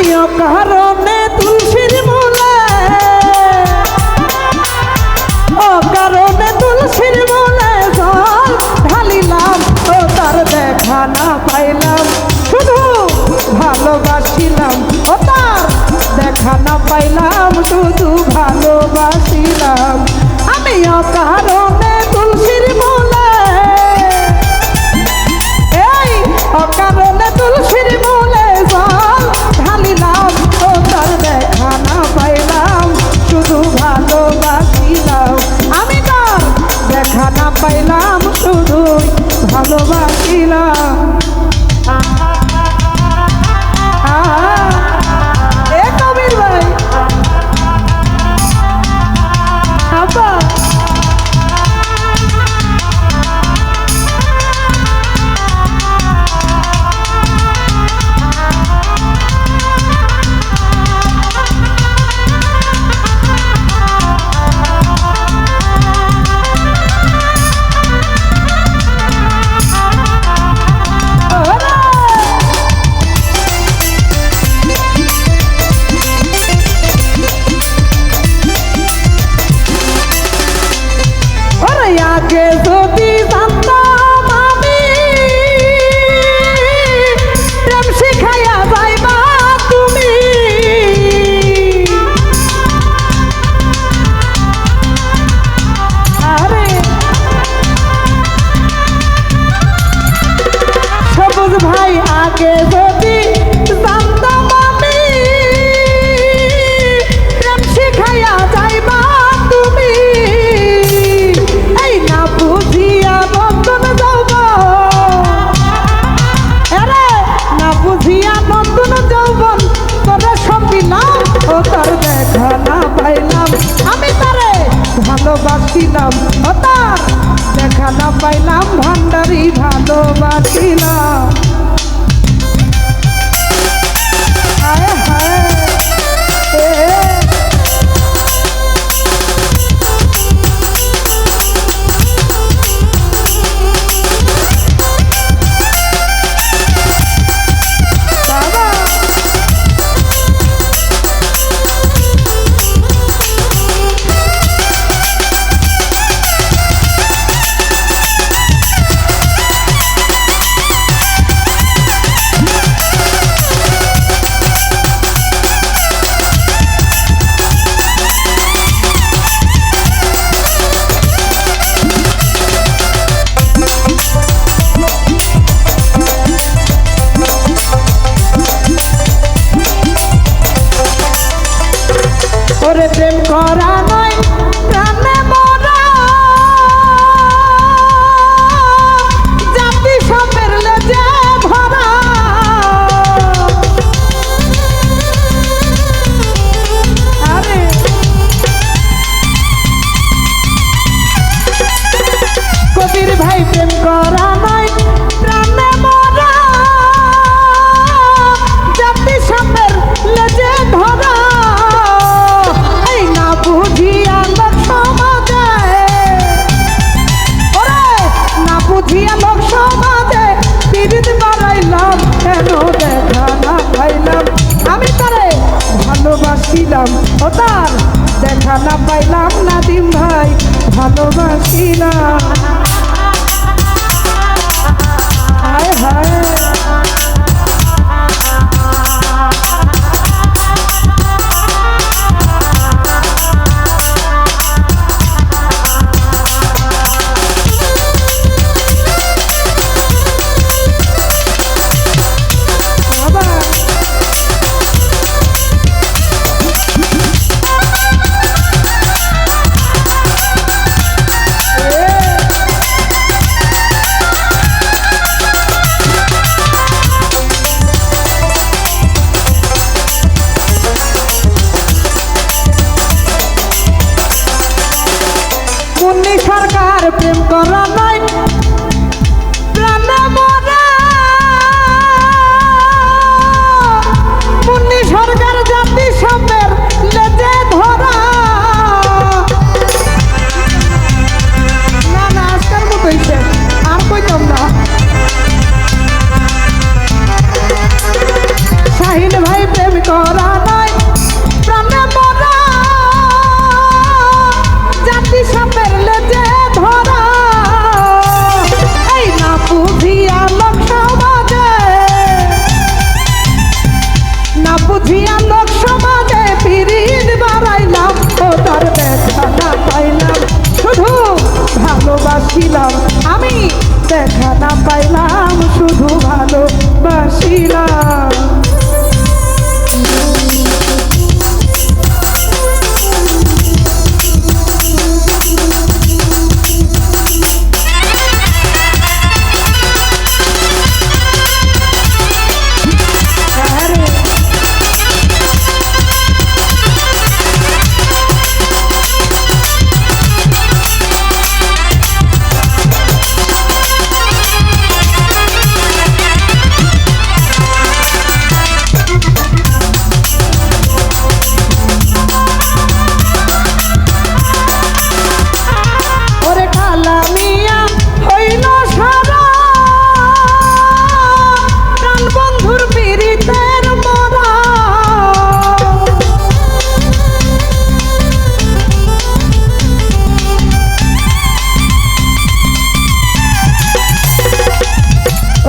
কারণে তুলসীর মূলে কারণে তুলসীর মূলে জল ঢালিলাম ও তার দেখা না পাইলাম শুধু ভালোবাসিলাম ও তার দেখা না পাইলাম শুধু ভালোবাসিলাম আমি অকারণে তুলসীর মূলে এই অকারণে তুলসীর মূলে জল ঢালিলাম ও তার দেখা না পাইলাম শুধু ভালোবাসিলাম আমি তার দেখা না পাইলাম শুধু ভালোবাসিলাম আগে যদি জানতাম আমি প্রেম শিখাইয়া যাইবা তুমি আরে সবুজ ভাই আগে যদি জানতাম আমি প্রেম শিখাইয়া যাইবা তুমি ভালোবাসিলাম ও তার দেখা না পাইলাম ভান্ডারি ভালোবাসিলাম হায় হায় ওরে প্রেম করা নয় প্রাণে মরা জাতি সবের লেজে ভরা আরে কবির ভাই প্রেম করা নয় প্রাণে মরা জাতি সবের লেজে ভরা আমি তারে ভালোবাসিলাম ও তার দেখা না পাইলাম নাদিম ভাই ভালোবাসিলাম হায় হায় ভাই প্রেম করা নয় প্রাণে মরা জাতি সাপের লেজে ধরা এই না বুঝিয়া লোক সমাজে না বুঝিয়া লোক সমাজে পিরিত বাড়াইলাম ও তার দেখা না পাইলাম শুধু ভালোবাসিলাম আমি দেখা না পাইলাম শুধু ভালোবাসিলাম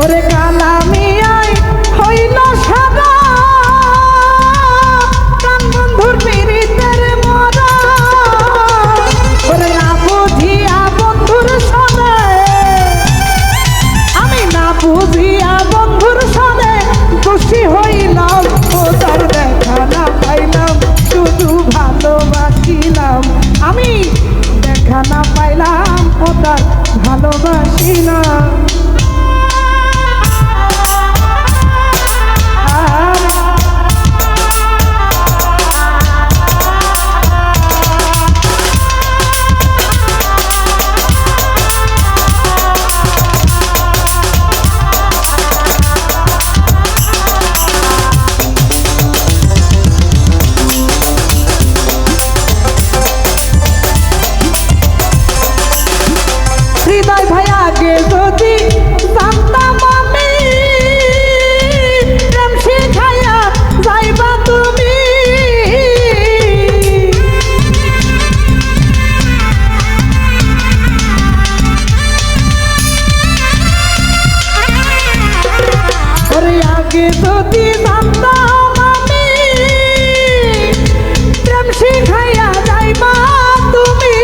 ওরে কালা মিয়াই হইল সারা প্রাণ বন্ধুর পীড়িতের মরা ওরে না বুঝিয়া বন্ধুর সনে আমি না বুঝিয়া বন্ধুর সনে খুশি হইলাম ও তার দেখা না পাইলাম শুধু ভালোবাসিলাম আমি দেখা না পাইলাম ও তার ভালোবাসিলাম হৃদয় ভাই আগে যদি জানতাম আমি প্রেম শিখাইয়া যাইবা তুমি ওরে আগে যদি জানতাম আমি প্রেম শিখাইয়া যাইবা তুমি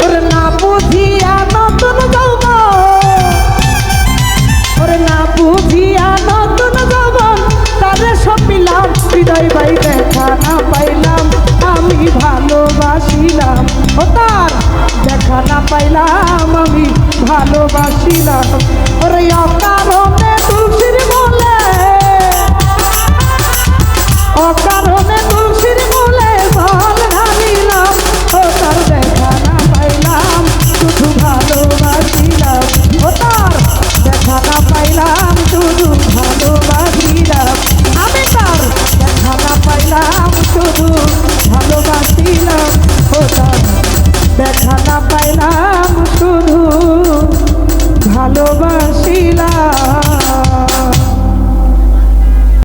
ওরে না বুঝিয়া নতুন যৌবন ওরে না বুঝিয়া নতুন যৌবন তারে সপিলাম হৃদয় ভাই দেখা না পাইলাম আমি ভালোবাসিলাম ও তার দেখা না পাইলাম আমি ভালোবাসিলাম ওরে